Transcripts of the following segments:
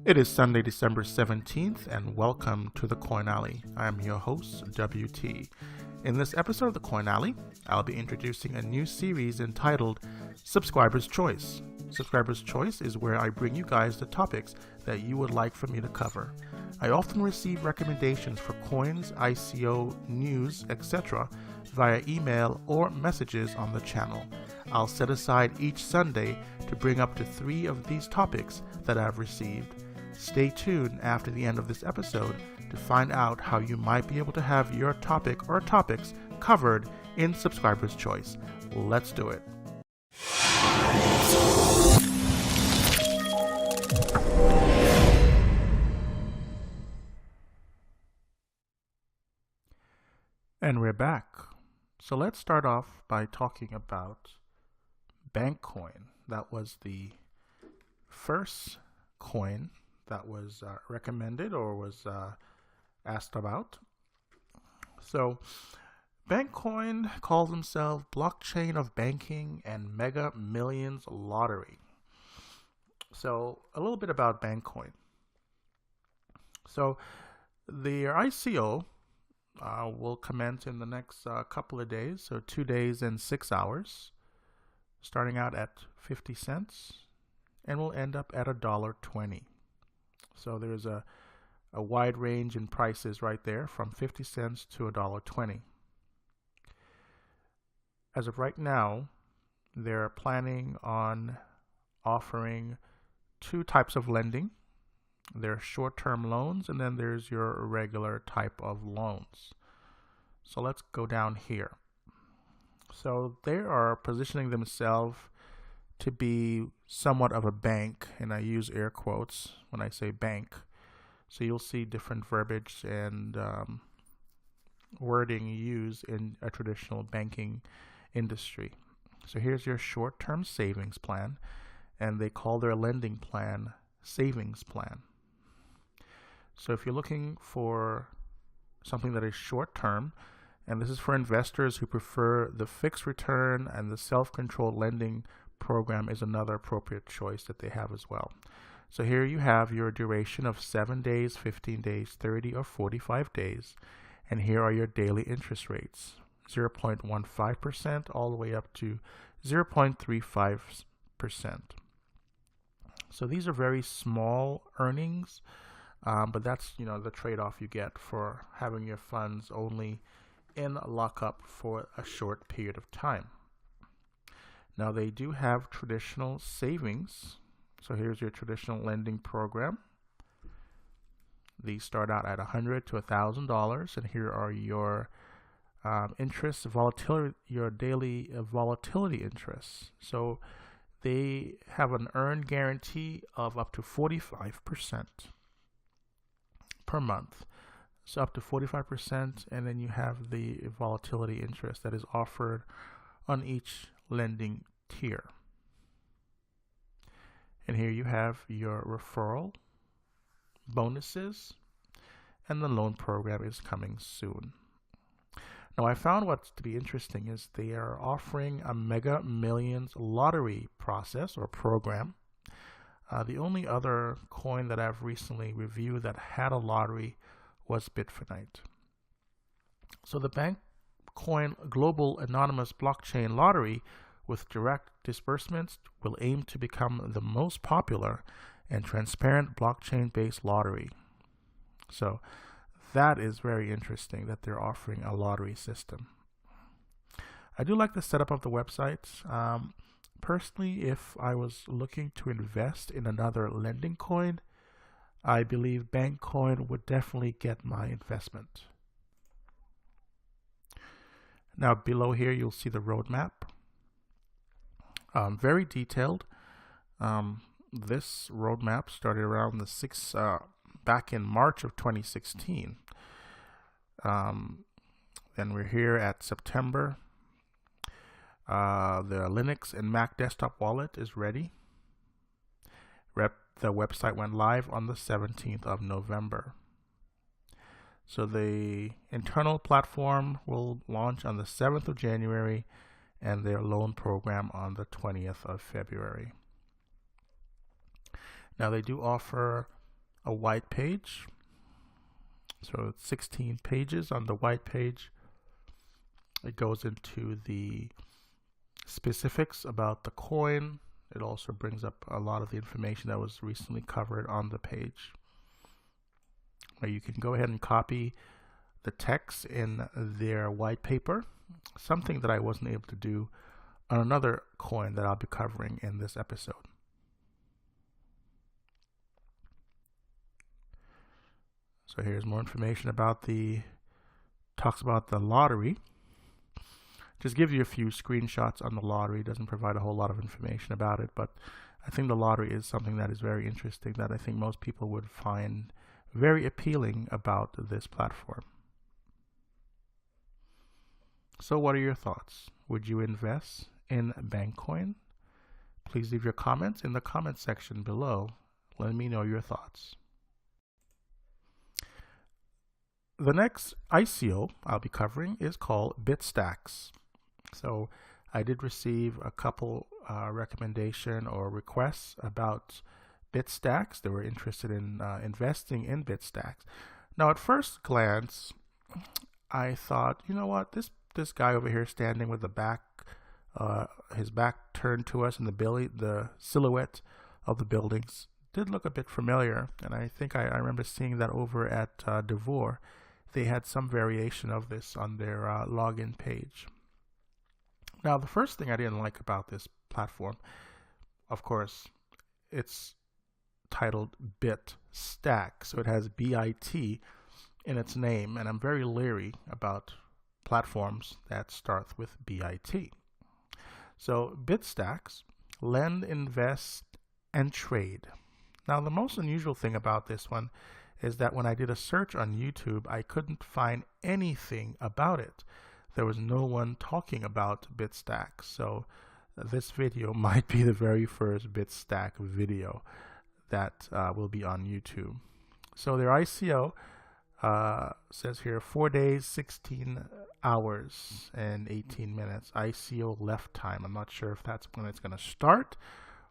It is Sunday, December 17th, and welcome to the Coin Alley. I am your host, WT. In this episode of the Coin Alley, I'll be introducing a new series entitled Subscriber's Choice. Subscriber's Choice is where I bring you guys the topics that you would like for me to cover. I often receive recommendations for coins, ICO, news, etc. via email or messages on the channel. I'll set aside each Sunday to bring up to 3 of these topics that I've received. Stay tuned after the end of this episode to find out how you might be able to have your topic or topics covered in Subscriber's Choice. Let's do it. And we're back. So let's start off by talking about BankCoin. That was the first coin that was recommended or was asked about. So BankCoin calls himself blockchain of banking and mega millions lottery. So a little bit about BankCoin. So the ICO will commence in the next couple of days, so 2 days and 6 hours, starting out at 50 cents, and will end up at $1.20. So there's a wide range in prices right there, from 50 cents to $1.20. As of right now, they're planning on offering 2 types of lending. There's short-term loans, and then there's your regular type of loans. So let's go down here. So they are positioning themselves to be somewhat of a bank, and I use air quotes when I say bank. So you'll see different verbiage and wording used in a traditional banking industry. So here's your short-term savings plan, and they call their lending plan savings plan. So if you're looking for something that is short-term, and this is for investors who prefer the fixed return, and the self-controlled lending program is another appropriate choice that they have as well. So here you have your duration of 7 days, 15 days, 30 or 45 days, and here are your daily interest rates, 0.15% all the way up to 0.35%. So these are very small earnings, but that's the trade-off you get for having your funds only in lockup for a short period of time. Now they do have traditional savings. So here's your traditional lending program. These start out at $100 to $1,000, and here are your interest volatility, your daily volatility interests. So they have an earned guarantee of up to 45% per month. So up to 45%, and then you have the volatility interest that is offered on each lending tier. And here you have your referral bonuses, and the loan program is coming soon. Now I found what's to be interesting is they are offering a mega millions lottery process or program. The only other coin that I've recently reviewed that had a lottery was Bitstacks. So the BankCoin Global Anonymous Blockchain Lottery with direct disbursements will aim to become the most popular and transparent blockchain-based lottery. So that is very interesting that they're offering a lottery system. I do like the setup of the website. Personally, if I was looking to invest in another lending coin, I believe BankCoin would definitely get my investment. Now below here you'll see the roadmap. Very detailed. This roadmap started around the back in March of 2016. And we're here at September. The Linux and Mac desktop wallet is ready. The website went live on the 17th of November. So the internal platform will launch on the 7th of January, and their loan program on the 20th of February. Now they do offer a white page. So it's 16 pages on the white page. It goes into the specifics about the coin. It also brings up a lot of the information that was recently covered on the page. Now you can go ahead and copy the text in their white paper, something that I wasn't able to do on another coin that I'll be covering in this episode. So here's more information about talks about the lottery. Just gives you a few screenshots on the lottery. Doesn't provide a whole lot of information about it, but I think the lottery is something that is very interesting, that I think most people would find very appealing about this platform. So what are your thoughts? Would you invest in BankCoin? Please leave your comments in the comment section below. Let me know your thoughts. The next ICO I'll be covering is called Bitstacks. So I did receive a couple recommendation or requests about Bitstacks. They were interested in investing in Bitstacks. Now at first glance, I thought, you know what, this guy over here standing with his back turned to us, and the silhouette of the buildings did look a bit familiar, and I think I remember seeing that over at Devore. They had some variation of this on their login page. Now, the first thing I didn't like about this platform, of course, it's titled Bitstacks, so it has BIT in its name, and I'm very leery about platforms that start with BIT. So Bitstacks, lend, invest, and trade. Now, the most unusual thing about this one is that when I did a search on YouTube, I couldn't find anything about it. There was no one talking about Bitstacks. So this video might be the very first Bitstack video that will be on YouTube. So their ICO says here 4 days, 16 hours, and 18 minutes. ICO left time. I'm not sure if that's when it's going to start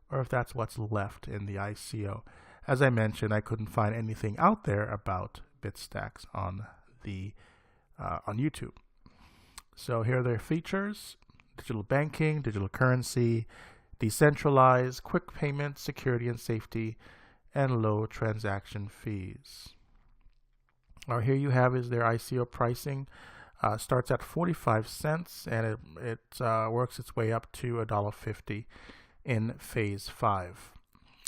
or if that's what's left in the ICO. As I mentioned, I couldn't find anything out there about Bitstacks on YouTube. So here are their features: digital banking, digital currency, decentralized, quick payment, security and safety, and low transaction fees. Now here you have is their ICO pricing. Starts at 45 cents, and it works its way up to $1.50 in phase 5.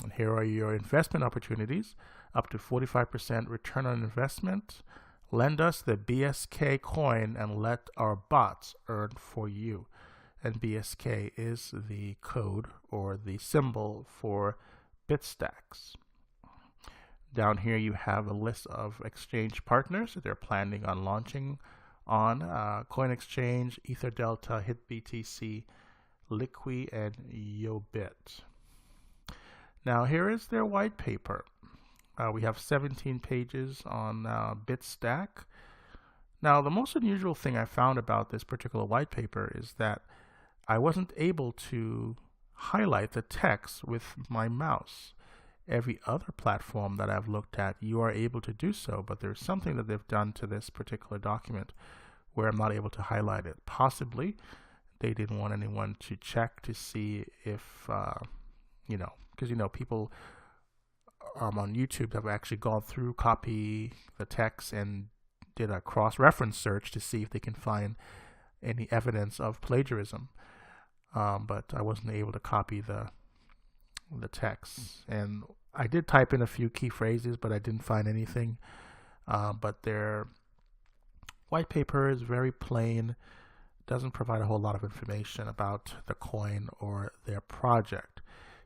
And here are your investment opportunities: up to 45% return on investment. Lend us the BSK coin and let our bots earn for you. And BSK is the code or the symbol for Bitstacks. Down here you have a list of exchange partners that they're planning on launching on: Coin Exchange, EtherDelta, HitBTC, Liqui, and YoBit. Now here is their white paper. We have 17 pages on Bitstack. Now the most unusual thing I found about this particular white paper is that I wasn't able to highlight the text with my mouse. Every other platform that I've looked at, you are able to do so, but there's something that they've done to this particular document where I'm not able to highlight it. Possibly they didn't want anyone to check to see if, because people on YouTube have actually gone through, copy the text, and did a cross-reference search to see if they can find any evidence of plagiarism. But I wasn't able to copy the text, and I did type in a few key phrases, but I didn't find anything. But their white paper is very plain, doesn't provide a whole lot of information about the coin or their project.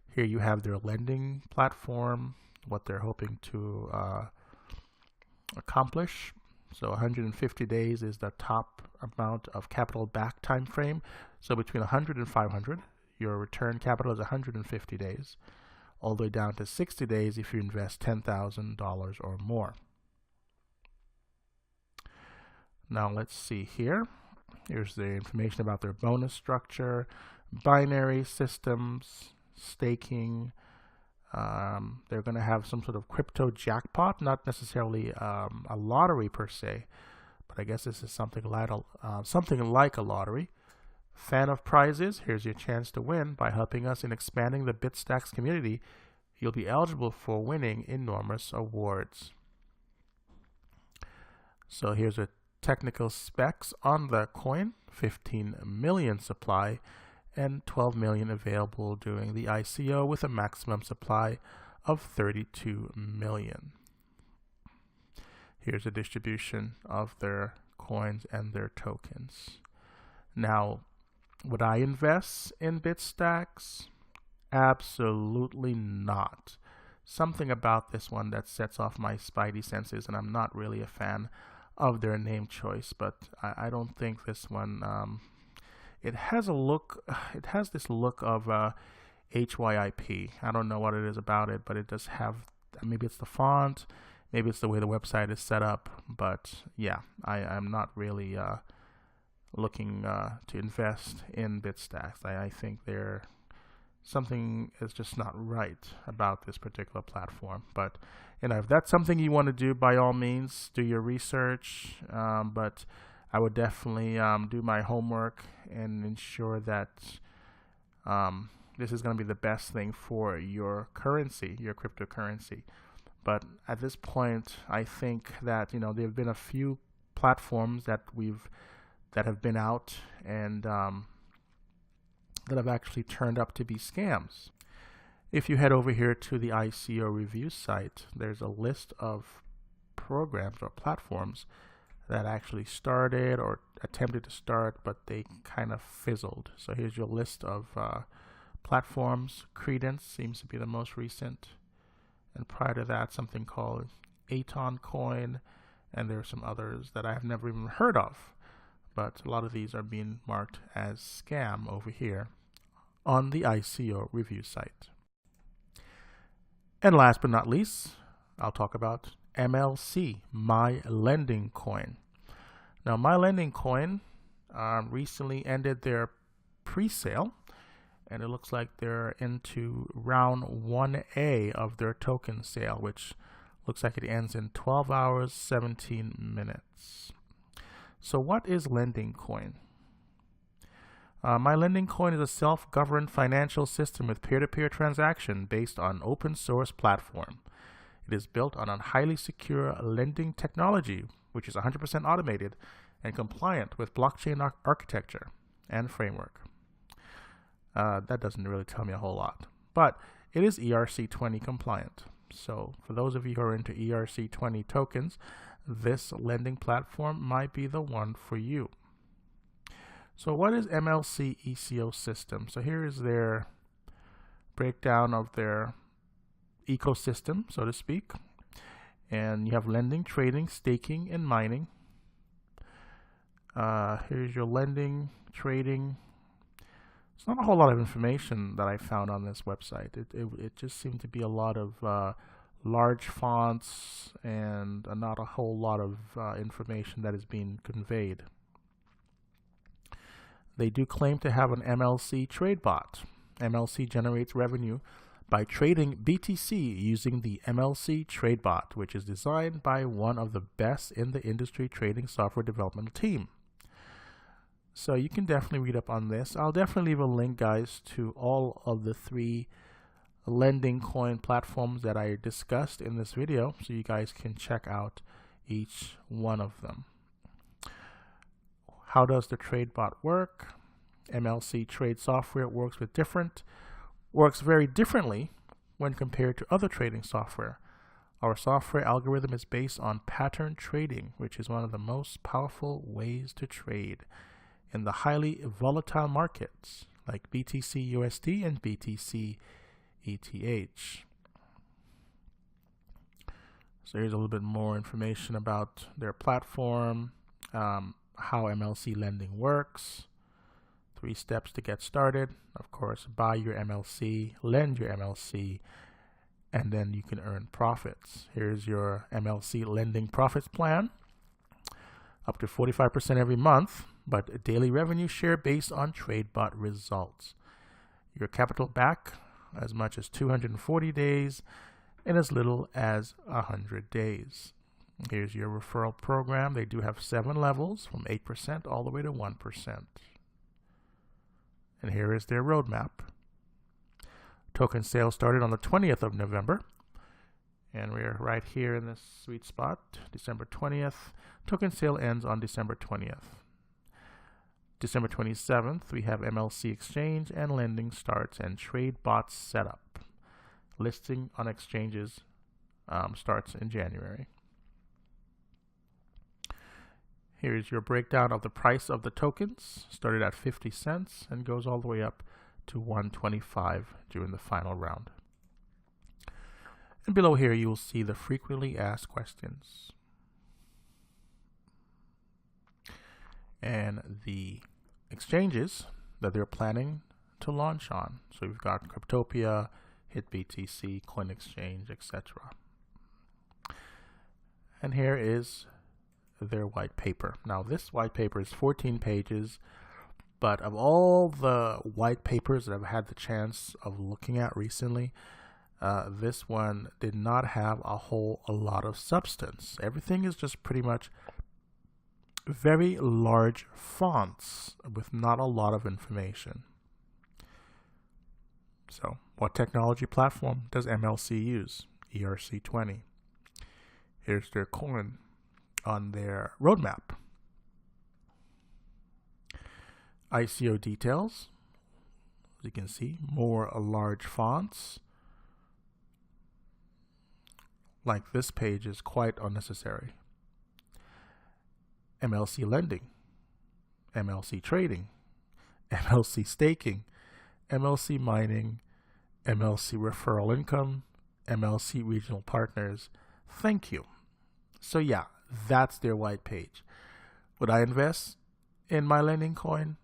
Here you have their lending platform, what they're hoping to accomplish. So 150 days is the top amount of capital back time frame. So between 100 and 500, your return capital is 150 days, all the way down to 60 days if you invest $10,000 or more. Now let's see here. Here's the information about their bonus structure, binary systems, staking. They're going to have some sort of crypto jackpot, not necessarily a lottery per se, but I guess this is something like a lottery. Fan of prizes, here's your chance to win. By helping us in expanding the Bitstacks community, you'll be eligible for winning enormous awards. So here's a technical specs on the coin: 15 million supply and 12 million available during the ICO, with a maximum supply of 32 million. Here's a distribution of their coins and their tokens. Now, would I invest in Bitstacks? Absolutely not. Something about this one that sets off my spidey senses, and I'm not really a fan of their name choice, but I don't think this one, it has this look of HYIP. I don't know what it is about it, but it does have, maybe it's the font, maybe it's the way the website is set up, but yeah, I'm not really looking to invest in Bitstacks. I think something is just not right about this particular platform. But if that's something you want to do, by all means, do your research. But I would definitely do my homework and ensure that this is going to be the best thing for your currency, your cryptocurrency. But at this point, I think that there have been a few platforms that have been out and that have actually turned up to be scams. If you head over here to the ICO review site, there's a list of programs or platforms that actually started or attempted to start, but they kind of fizzled. So here's your list of platforms. Credence seems to be the most recent, and prior to that, something called Ethconnect, and there are some others that I have never even heard of. But a lot of these are being marked as scam over here on the ICO review site. And last but not least, I'll talk about MLC, My Lending Coin. Now, My Lending Coin recently ended their pre-sale, and it looks like they're into round 1A of their token sale, which looks like it ends in 12 hours, 17 minutes. So what is Lending Coin? My Lending Coin is a self-governed financial system with peer-to-peer transaction based on open source platform. It is built on a highly secure lending technology, which is 100% automated and compliant with blockchain architecture and framework. That doesn't really tell me a whole lot, but it is ERC20 compliant. So for those of you who are into ERC20 tokens, this lending platform might be the one for you. So what is MLC ECO system? So here is their breakdown of their ecosystem, so to speak. And you have lending, trading, staking, and mining. Here's your lending, trading. It's not a whole lot of information that I found on this website. It just seemed to be a lot of large fonts and not a whole lot of information that is being conveyed. They do claim to have an MLC trade bot. MLC generates revenue by trading BTC using the MLC trade bot, which is designed by one of the best in the industry trading software development team. So you can definitely read up on this. I'll definitely leave a link, guys, to all of the 3 lending coin platforms that I discussed in this video, so you guys can check out each one of them. How does the trade bot work? MLC trade software works very differently when compared to other trading software. Our software algorithm is based on pattern trading, which is one of the most powerful ways to trade in the highly volatile markets like BTC USD and BTC ETH. So here's a little bit more information about their platform, how MLC lending works, 3 steps to get started. Of course, buy your MLC, lend your MLC, and then you can earn profits. Here's your MLC lending profits plan, up to 45% every month. but a daily revenue share based on TradeBot results. Your capital back as much as 240 days and as little as 100 days. Here's your referral program. They do have 7 levels from 8% all the way to 1%. And here is their roadmap. Token sales started on the 20th of November. And we're right here in this sweet spot, December 20th. Token sale ends on December 20th. December 27th, we have MLC exchange and lending starts and TradeBot setup. Listing on exchanges starts in January. Here's your breakdown of the price of the tokens. Started at 50 cents and goes all the way up to 125 during the final round. And below here you will see the frequently asked questions and the exchanges that they're planning to launch on. So we've got Cryptopia, HitBTC, Coin Exchange, etc. And here is their white paper. Now this white paper is 14 pages, but of all the white papers that I've had the chance of looking at recently, this one did not have a lot of substance. Everything is just pretty much very large fonts with not a lot of information. So, what technology platform does MLC use? ERC20. Here's their coin on their roadmap. ICO details. As you can see, more large fonts. Like this page is quite unnecessary. MLC lending, MLC trading, MLC staking, MLC mining, MLC referral income, MLC regional partners. Thank you. So yeah, that's their white page. Would I invest in my lending coin?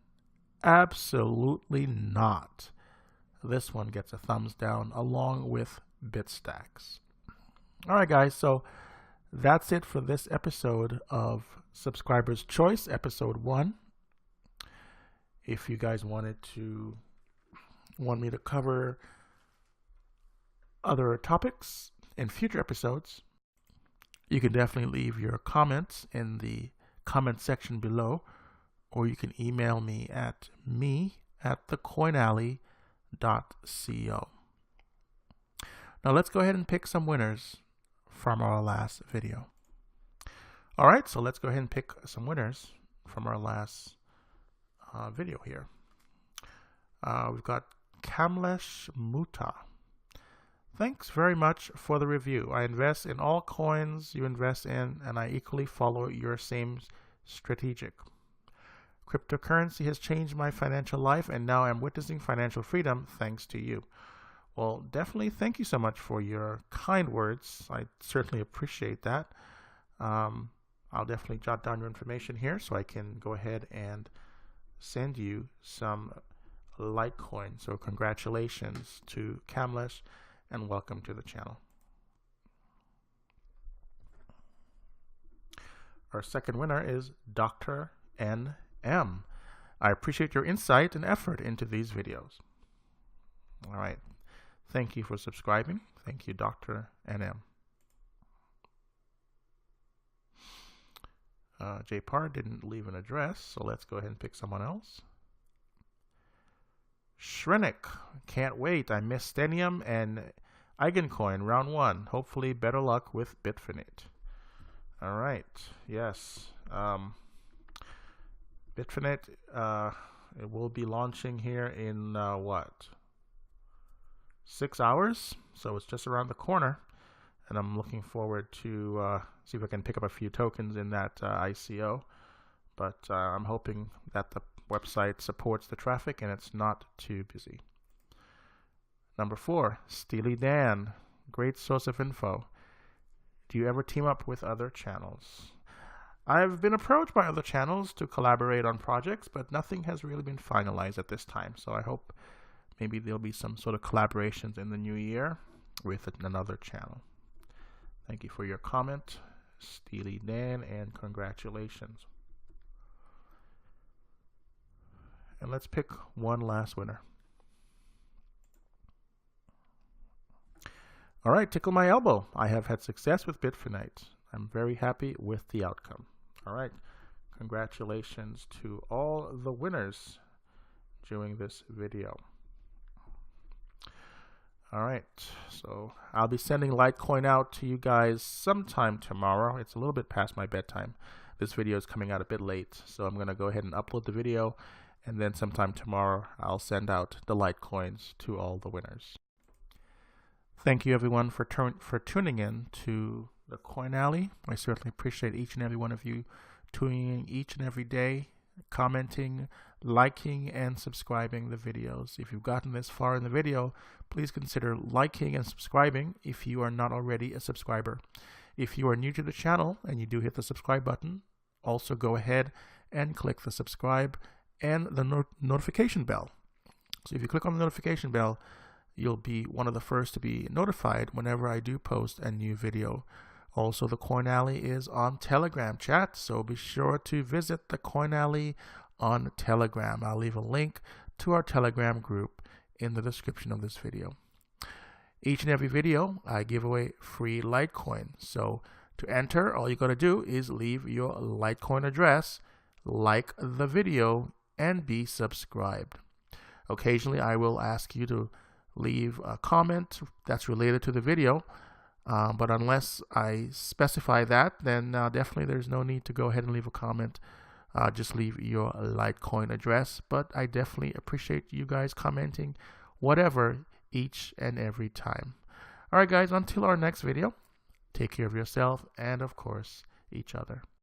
Absolutely not. This one gets a thumbs down along with Bitstacks. All right, guys, so that's it for this episode of Subscriber's Choice, episode 1. If you guys want me to cover other topics in future episodes, you can definitely leave your comments in the comment section below, or you can email me at me@thecoinalley.co. Now let's go ahead and pick some winners from our last video. All right, so let's go ahead and pick some winners from our last video here. We've got Kamlesh Muta. Thanks very much for the review. I invest in all coins you invest in, and I equally follow your same strategic. Cryptocurrency has changed my financial life, and now I'm witnessing financial freedom thanks to you. Well, definitely thank you so much for your kind words. I certainly appreciate that. I'll definitely jot down your information here so I can go ahead and send you some Litecoin. So congratulations to Kamlesh and welcome to the channel. Our second winner is Dr. NM. I appreciate your insight and effort into these videos. All right. Thank you for subscribing. Thank you, Dr. NM. JPAR didn't leave an address, so let's go ahead and pick someone else. Shrenik, can't wait. I missed Stenium and Eigencoin round 1. Hopefully better luck with Bitfinet. All right, yes. Bitfinet, it will be launching here in 6 hours, so it's just around the corner, and I'm looking forward to see if I can pick up a few tokens in that ICO, but I'm hoping that the website supports the traffic and it's not too busy. Number 4, Steely Dan, great source of info. Do you ever team up with other channels? I've been approached by other channels to collaborate on projects, but nothing has really been finalized at this time, so I hope maybe there'll be some sort of collaborations in the new year with another channel. Thank you for your comment, Steely Dan, and congratulations. And let's pick one last winner. All right, tickle my elbow. I have had success with Bitfinite. I'm very happy with the outcome. All right, congratulations to all the winners during this video. All right, so I'll be sending Litecoin out to you guys sometime tomorrow. It's a little bit past my bedtime. This video is coming out a bit late, so I'm going to go ahead and upload the video, and then sometime tomorrow I'll send out the Litecoins to all the winners. Thank you everyone for tuning in to the Coin Alley. I certainly appreciate each and every one of you tuning in each and every day, commenting, liking, and subscribing the videos. If you've gotten this far in the video, please consider liking and subscribing if you are not already a subscriber. If you are new to the channel and you do hit the subscribe button, also go ahead and click the subscribe and the notification bell. So if you click on the notification bell, you'll be one of the first to be notified whenever I do post a new video. Also, the Coin Alley is on Telegram chat, so be sure to visit the Coin Alley on Telegram. I'll leave a link to our Telegram group in the description of this video. Each and every video, I give away free Litecoin. So to enter, all you got to do is leave your Litecoin address, like the video, and be subscribed. Occasionally, I will ask you to leave a comment that's related to the video, but unless I specify that, then definitely there's no need to go ahead and leave a comment. Just leave your Litecoin address, but I definitely appreciate you guys commenting whatever each and every time. All right guys, until our next video, take care of yourself and of course each other.